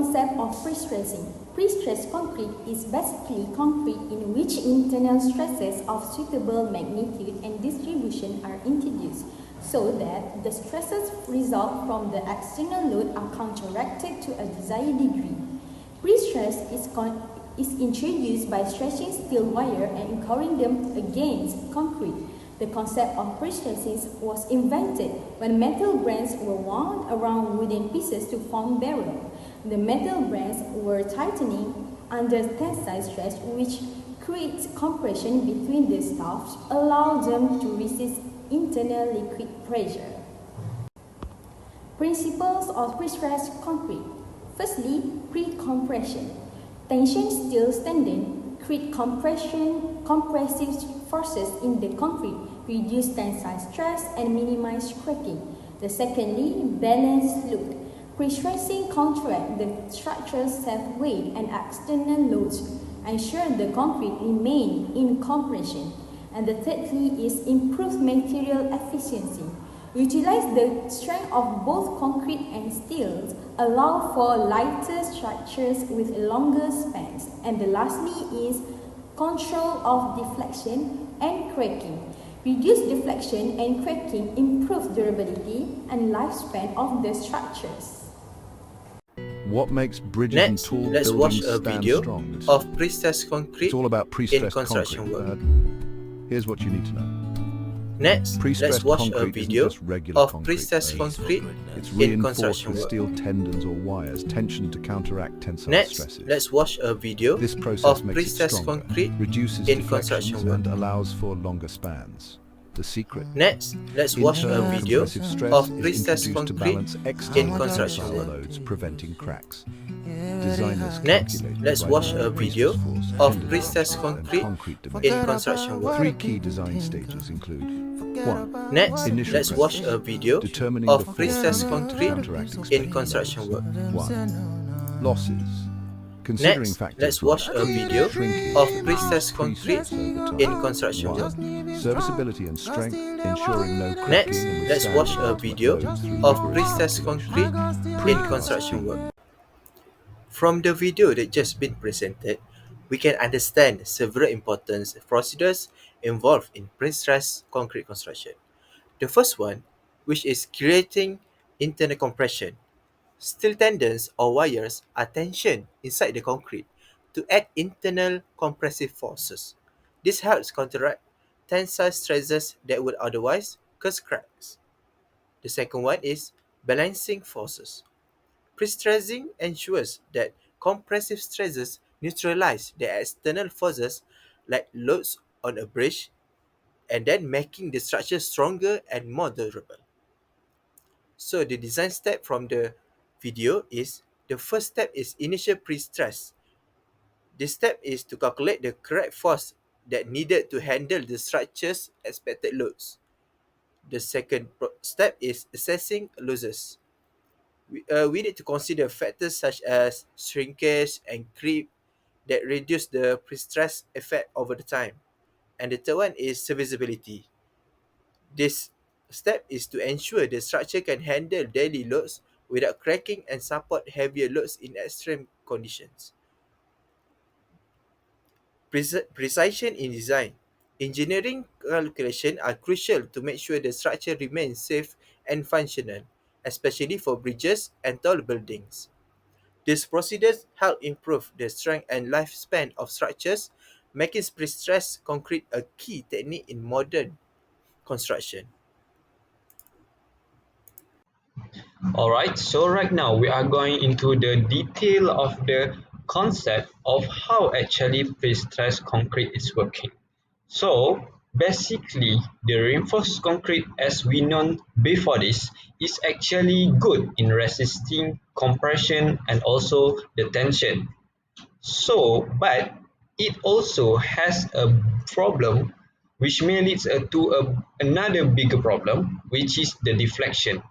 concept of pre-stressing. Pre-stressed concrete is basically concrete in which internal stresses of suitable magnitude and distribution are introduced, so that the stresses result from the external load are counteracted to a desired degree. Pre-stress is introduced by stretching steel wire and anchoring them against concrete. The concept of pre-stressing was invented when metal bands were wound around wooden pieces to form barrels. The metal bands were tightening under tensile stress, which creates compression between the studs, allows them to resist internal liquid pressure. Principles of pre-stressed concrete. Firstly, pre-compression. Tension steel tendons create compressive forces in the concrete, reduce tensile stress and minimize cracking. Secondly, balanced load. Pre-stressing counteract the structure's self-weight and external loads, ensure the concrete remain in compression. And thirdly is improved material efficiency. Utilize the strength of both concrete and steel, allow for lighter structures with longer spans. And lastly is control of deflection and cracking. Reduce deflection and cracking, improve durability and lifespan of the structures. What makes bridges and Next, tall let's watch buildings a stand video strong? of pre-stressed concrete It's all about in pre-stressed construction concrete. work. Here's what you need to know. Next, let's Pre-stressed watch a concrete video isn't just regular of concrete. pre-stressed concrete It's in reinforced construction with work. steel tendons or wires, tensioned to counteract tensile Next, stresses. let's watch a video This process of makes it pre-stressed stronger, concrete reduces in deflections construction work. and allows for longer spans. The secret. Next, let's watch a Internal video compressive stress of is pre-stressed introduced to concrete balance in external construction tensile work. loads, preventing cracks. Designers Next, calculate let's the watch right a video pre-stress force, of tendon pre-stressed forces, and concrete concrete in dimensions. construction work. Three key design stages include 1. Next, Initial let's watch pressure, a video determining of the force pre-stressed needed to concrete counteract in expected construction work. loads. 1. Losses. Considering Next, factors let's like watch a creep, video shrinkage, of and pre-stressed reduced concrete pre-stress over time. in construction work. 1. Serviceability and strength, ensuring no cracking Next, and let's watch a withstanding video ultimate loads through of rigorous pre-stressed calculations. concrete in construction work. From the video that just been presented, we can understand several important procedures involved in pre-stressed concrete construction. The first one, which is creating internal compression. Steel tendons or wires are tensioned inside the concrete to add internal compressive forces. This helps counteract tensile stresses that would otherwise cause cracks. The second one is balancing forces. Pre-stressing ensures that compressive stresses neutralize the external forces like loads on a bridge and then making the structure stronger and more durable. So the design step from the video is the first step is initial pre-stress. This step is to calculate the correct force that needed to handle the structure's expected loads. The second step is assessing losses. We need to consider factors such as shrinkage and creep that reduce the pre-stress effect over the time. And the third one is serviceability. This step is to ensure the structure can handle daily loads without cracking and support heavier loads in extreme conditions. Precision in design. Engineering calculations are crucial to make sure the structure remains safe and functional, especially for bridges and tall buildings. These procedures help improve the strength and lifespan of structures, making pre-stressed concrete a key technique in modern construction. Alright, so right now we are going into the detail of the concept of how actually pre-stressed concrete is working. So basically the reinforced concrete as we known before this is actually good in resisting compression and also the tension. So but it also has a problem which may lead to another bigger problem, which is the deflection.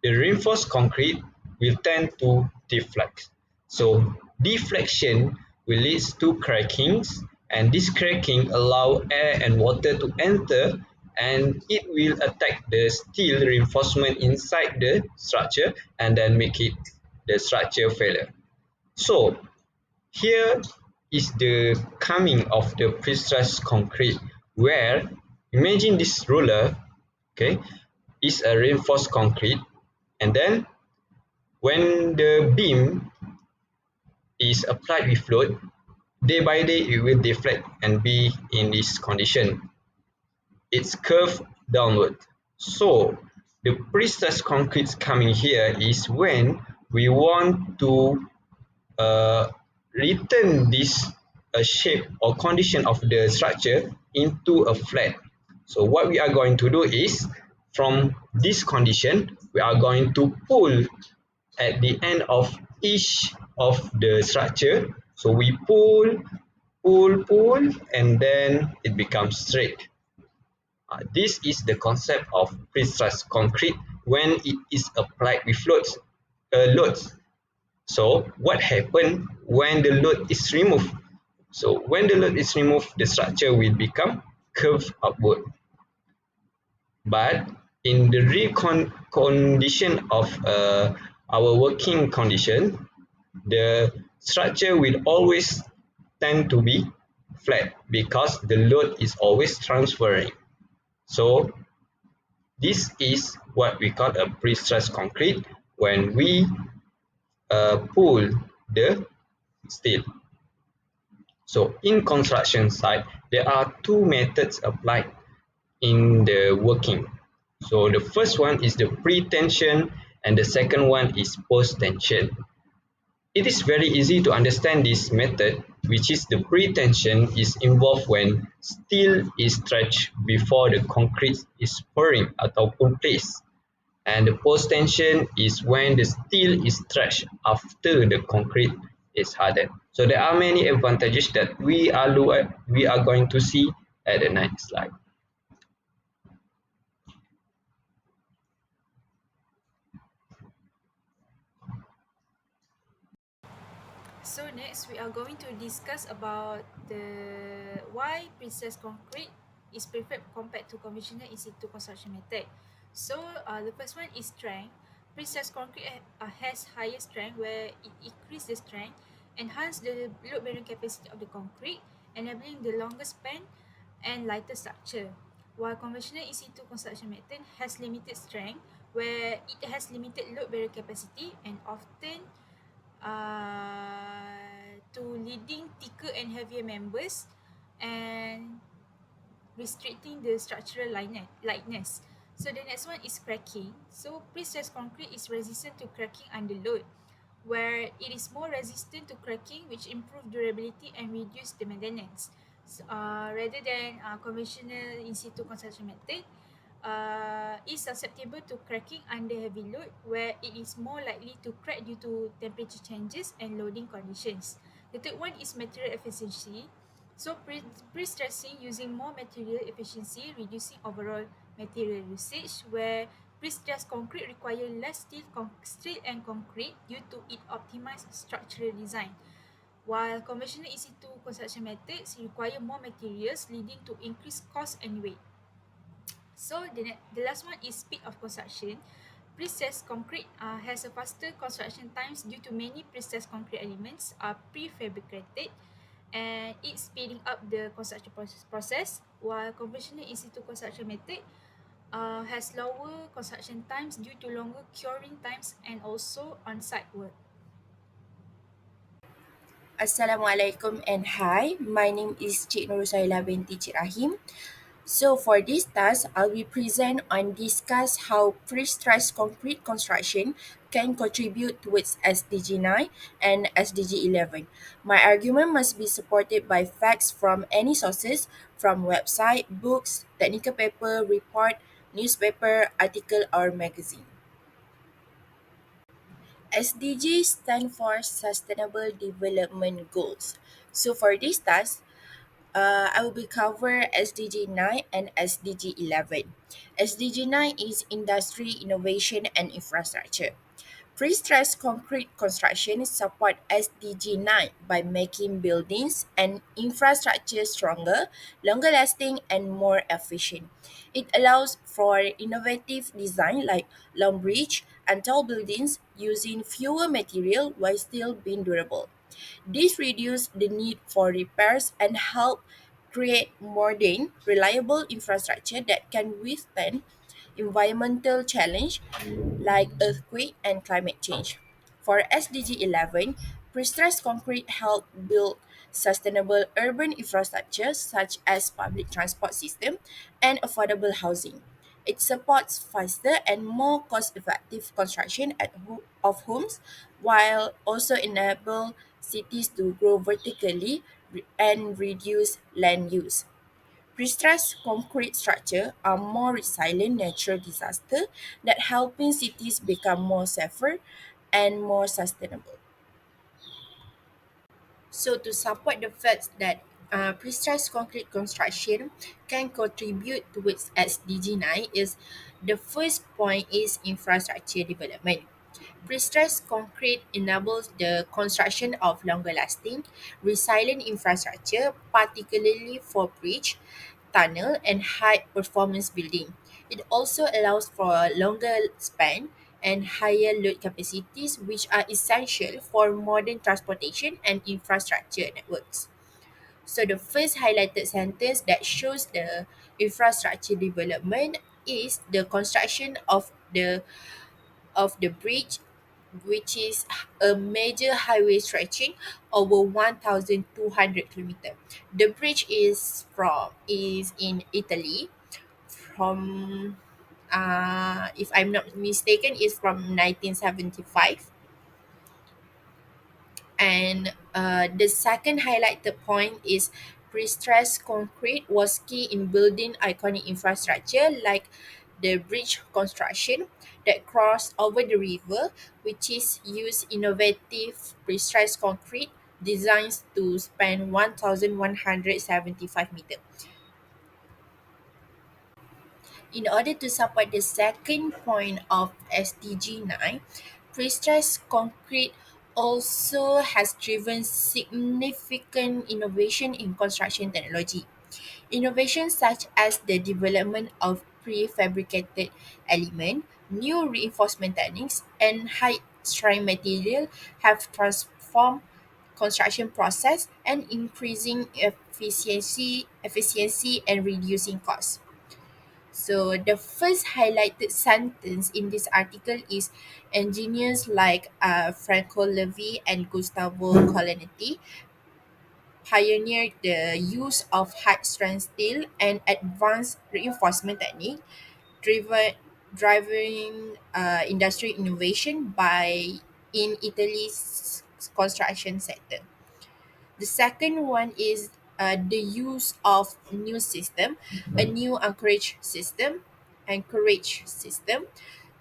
The reinforced concrete will tend to deflect. So deflection will lead to crackings, and this cracking allow air and water to enter, and it will attack the steel reinforcement inside the structure and then make it the structure failure. So here is the coming of the pre-stressed concrete, where imagine this ruler, okay, is a reinforced concrete, and then when the beam is applied with load, day by day it will deflect and be in this condition. It's curved downward. So the pre-stressed concrete coming here is when we want to return this shape or condition of the structure into a flat. So what we are going to do is, from this condition, we are going to pull at the end of each of the structure. So we pull, and then it becomes straight. This is the concept of pre-stressed concrete when it is applied with loads. So what happens when the load is removed? So when the load is removed, the structure will become curved upward. But in the condition of our working condition, the structure will always tend to be flat because the load is always transferring. So this is what we call a pre-stressed concrete when we pull the steel. So in construction site, there are two methods applied in the working. So the first one is the pre-tension and the second one is post-tension. It is very easy to understand this method, which is the pre-tension is involved when steel is stretched before the concrete is pouring ataupun placed. And the post-tension is when the steel is stretched after the concrete is hardened. So there are many advantages that we are going to see at the next slide. So next we are going to discuss about the why precast concrete is preferred compared to conventional in situ construction method. So the first one is strength. Precast concrete has higher strength where it increases the strength, enhance the load bearing capacity of the concrete, enabling the longer span and lighter structure. While conventional in situ construction method has limited strength where it has limited load bearing capacity and often to leading thicker and heavier members and restricting the structural lightness. So the next one is cracking. So pre-stressed concrete is resistant to cracking under load, where it is more resistant to cracking, which improve durability and reduce the maintenance. So, rather than conventional in situ construction method, is susceptible to cracking under heavy load, where it is more likely to crack due to temperature changes and loading conditions. The third one is material efficiency. So pre-stressing using more material efficiency, reducing overall material usage, where pre-stressed concrete require less steel and concrete due to its optimized structural design, while conventional in situ construction methods require more materials, leading to increased cost and weight. So the last one is speed of construction. Precast concrete has a faster construction times due to many precast concrete elements are prefabricated, and it's speeding up the construction process, while conventional in situ construction method has lower construction times due to longer curing times and also on-site work. Assalamualaikum and hi, my name is Cik Nurusaila binti Cik Rahim. So for this task, I'll be present and discuss how pre-stressed concrete construction can contribute towards SDG 9 and SDG 11. My argument must be supported by facts from any sources from website, books, technical paper, report, newspaper, article or magazine. SDG stand for Sustainable Development Goals. So for this task, I will be cover SDG 9 and SDG 11. SDG 9 is Industry, Innovation and Infrastructure. Pre-stressed concrete construction support SDG 9 by making buildings and infrastructure stronger, longer lasting, and more efficient. It allows for innovative design like long bridge and tall buildings using fewer material while still being durable. This reduces the need for repairs and help create modern, reliable infrastructure that can withstand environmental challenge like earthquake and climate change. For SDG 11, pre-stressed concrete help build sustainable urban infrastructure such as public transport system and affordable housing. It supports faster and more cost-effective construction of homes while also enable cities to grow vertically and reduce land use. Prestressed concrete structures are more resilient natural disaster that helping cities become more safer and more sustainable. So to support the fact that prestressed concrete construction can contribute towards SDG 9 is the first point is infrastructure development. Prestressed concrete enables the construction of longer lasting, resilient infrastructure, particularly for bridge, tunnel, and high performance building. It also allows for a longer span and higher load capacities, which are essential for modern transportation and infrastructure networks. So the first highlighted sentence that shows the infrastructure development is the construction of the bridge, which is a major highway stretching over 1,200 kilometers. The bridge is in Italy from if I'm not mistaken is from 1975. And the second highlighted point is pre-stressed concrete was key in building iconic infrastructure like the bridge construction that crossed over the river, which is used innovative pre-stressed concrete designs to span 1,175 meters. In order to support the second point of SDG 9, pre-stressed concrete also has driven significant innovation in construction technology. Innovations such as the development of prefabricated element, new reinforcement techniques, and high strength material have transformed construction process and increasing efficiency and reducing costs. So the first highlighted sentence in this article is engineers like Franco Levi and Gustavo Colonetti pioneered the use of high-strength steel and advanced reinforcement technique, driven driving industrial innovation by in Italy's construction sector. The second one is the use of a new anchorage system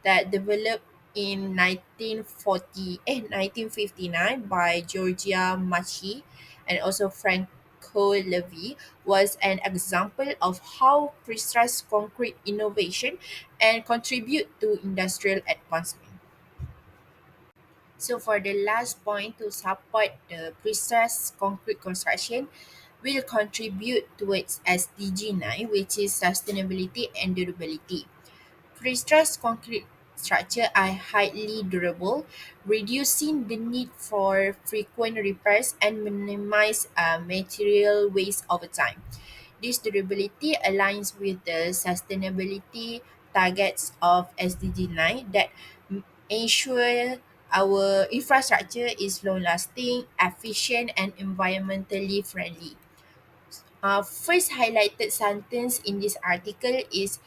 that developed in 1959 by Georgia Machi and also Franco Levi was an example of how prestressed concrete innovation and contribute to industrial advancement. So for the last point to support the precise concrete construction will contribute towards SDG 9, which is sustainability and durability. Prestressed concrete structure are highly durable, reducing the need for frequent repairs and minimize material waste over time. This durability aligns with the sustainability targets of SDG 9 that ensure our infrastructure is long lasting, efficient, and environmentally friendly. First highlighted sentence in this article is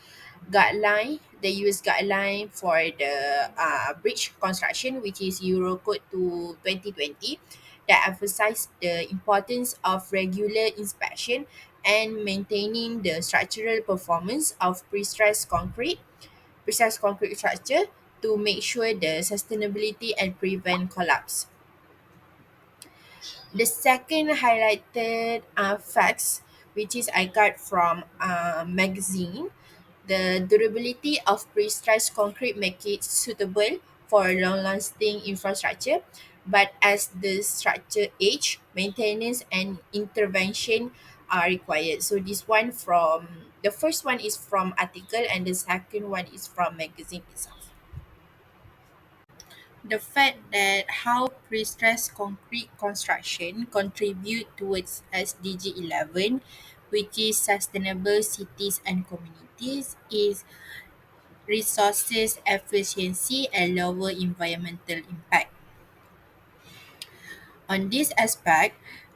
guideline, the US guideline for the bridge construction, which is Eurocode to 2020, that emphasize the importance of regular inspection and maintaining the structural performance of precise concrete structure to make sure the sustainability and prevent collapse. The second highlighted facts, which is I got from magazine, the durability of pre-stressed concrete make it suitable for long-lasting infrastructure, but as the structure age, maintenance and intervention are required. So this one from the first one is from article and the second one is from magazine itself. The fact that how pre-stressed concrete construction contribute towards SDG 11, which is sustainable cities and communities, is resources efficiency and lower environmental impact. On this aspect,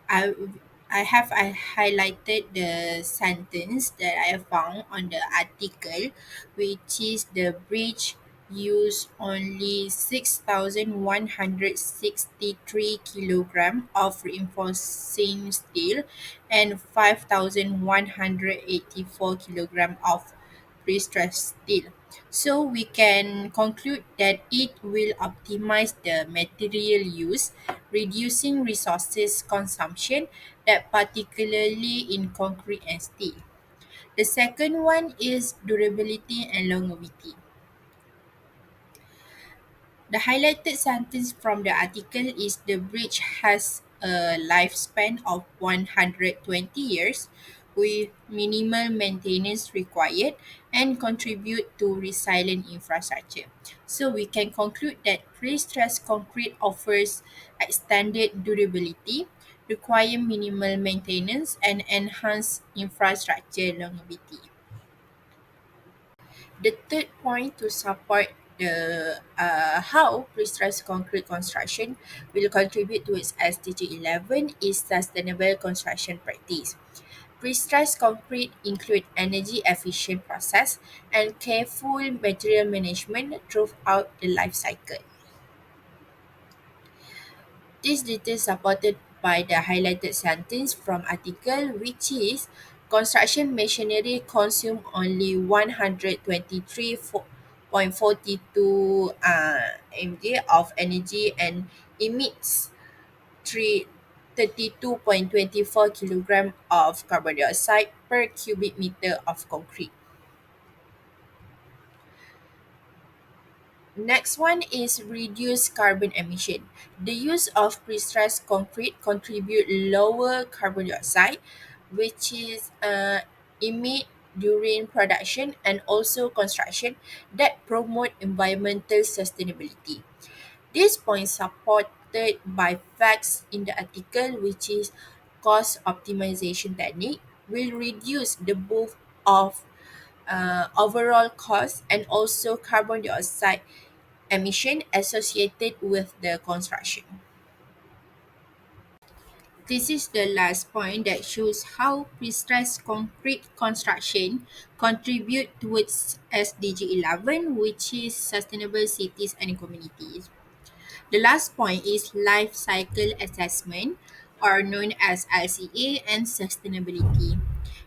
I I highlighted the sentence that I found on the article, which is the bridge used only 6,163 kilogram of reinforcing steel and 5,184 kilogram of pre-stressed steel. So we can conclude that it will optimize the material use, reducing resources consumption, that particularly in concrete and steel. The second one is durability and longevity. The highlighted sentence from the article is the bridge has a lifespan of 120 years with minimal maintenance required and contribute to resilient infrastructure. So we can conclude that pre-stressed concrete offers extended durability, require minimal maintenance and enhance infrastructure longevity. The third point to support the how pre-stressed concrete construction will contribute to its SDG 11 is sustainable construction practice. Pre-stressed concrete include energy efficient process and careful material management throughout the life cycle. This detail supported by the highlighted sentence from article, which is construction machinery consume only 123.42 mg of energy and emits 32.24 kilogram of carbon dioxide per cubic meter of concrete. Next one is reduce carbon emission. The use of pre-stressed concrete contribute lower carbon dioxide, which is emit during production and also construction that promote environmental sustainability. This point supported by facts in the article, which is cost optimization technique will reduce the both of overall cost and also carbon dioxide emission associated with the construction. This is the last point that shows how pre-stressed concrete construction contribute towards SDG 11, which is sustainable cities and communities. The last point is life cycle assessment, or known as LCA, and sustainability.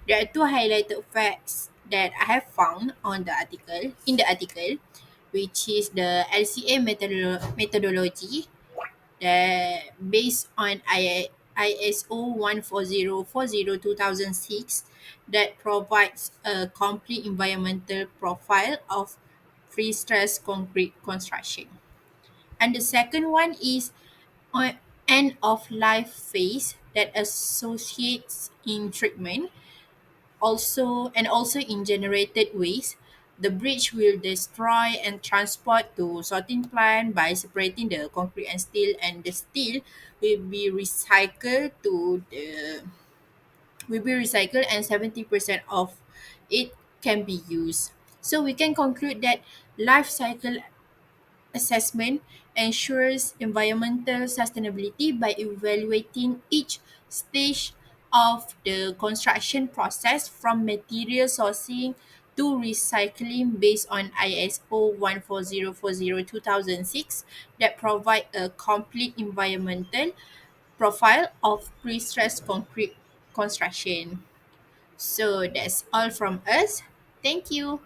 There are two highlighted facts that I have found on the article in the article, which is the LCA methodology that based on ISO 14040 that provides a complete environmental profile of pre-stressed concrete construction. And the second one is on end of life phase that associates in treatment also in generated waste. The bridge will destroy and transport to sorting plant by separating the concrete and steel, and the steel will be recycled to the will be recycled and 70% of it can be used. So we can conclude that life cycle assessment ensures environmental sustainability by evaluating each stage of the construction process from material sourcing to recycling based on ISO 14040 that provide a complete environmental profile of pre-stressed concrete construction. So that's all from us. Thank you.